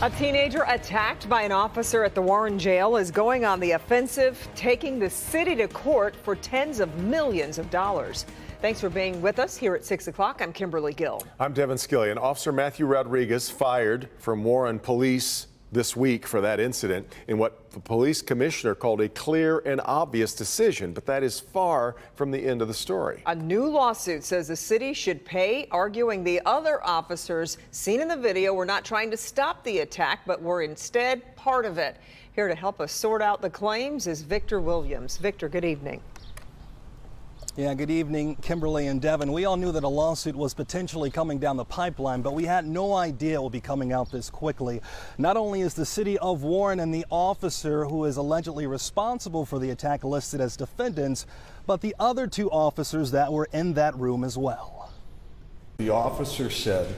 A teenager attacked by an officer at the Warren jail is going on the offensive, taking the city to court for tens of millions of dollars. Thanks for being with us here at 6 o'clock. I'm Kimberly Gill. I'm Devin Skillian. Officer Matthew Rodriguez fired from Warren Police this week for that incident in what the police commissioner called a clear and obvious decision, but that is far from the end of the story. A new lawsuit says the city should pay, arguing the other officers seen in the video were not trying to stop the attack, but were instead part of it. Here to help us sort out the claims is Victor Williams. Victor, good evening. Yeah, good evening, Kimberly and Devin. We all knew that a lawsuit was potentially coming down the pipeline, but we had no idea it would be coming out this quickly. Not only is the city of Warren and the officer who is allegedly responsible for the attack listed as defendants, but the other two officers that were in that room as well. The officer said,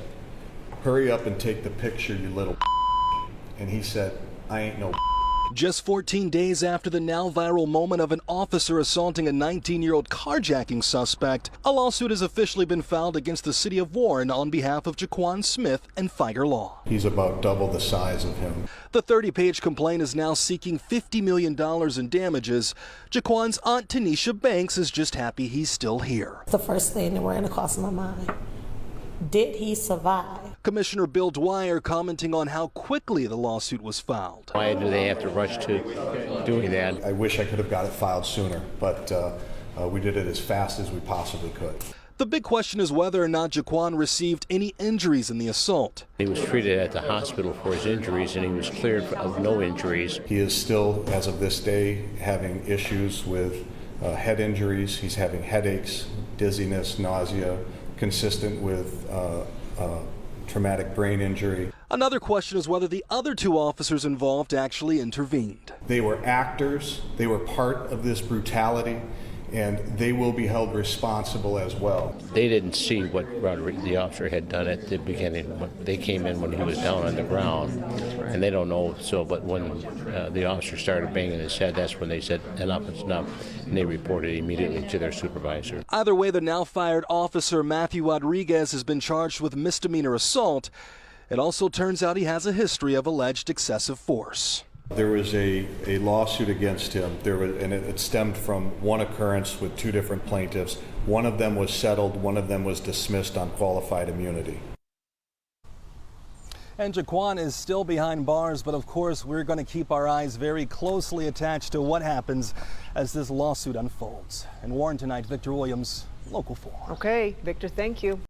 "Hurry up and take the picture, you little," and he said, "I ain't no." Just 14 days after the now viral moment of an officer assaulting a 19-year-old carjacking suspect, a lawsuit has officially been filed against the city of Warren on behalf of Jaquan Smith and Figer Law. He's about double the size of him. The 30-page complaint is now seeking $50 million in damages. Jaquan's aunt Tanisha Banks is just happy he's still here. The first thing that ran across my mind, did he survive? Commissioner Bill Dwyer commenting on how quickly the lawsuit was filed. Why do they have to rush to doing that? I wish I could have got it filed sooner, but we did it as fast as we possibly could. The big question is whether or not Jaquan received any injuries in the assault. He was treated at the hospital for his injuries, and he was cleared of no injuries. He is still, as of this day, having issues with head injuries. He's having headaches, dizziness, nausea, consistent with traumatic brain injury. Another question is whether the other two officers involved actually intervened. They were actors, they were part of this brutality, and they will be held responsible as well. They didn't see what the officer had done at the beginning. They came in when he was down on the ground, and they don't know. So, but when the officer started banging his head, that's when they said, "Enough is enough," and they reported immediately to their supervisor. Either way, the now fired officer Matthew Rodriguez has been charged with misdemeanor assault. It also turns out he has a history of alleged excessive force. There was a lawsuit against him, and it stemmed from one occurrence with two different plaintiffs. One of them was settled, one of them was dismissed on qualified immunity. And Jaquan is still behind bars, but of course we're going to keep our eyes very closely attached to what happens as this lawsuit unfolds. In Warren tonight, Victor Williams, Local 4. Okay, Victor, thank you.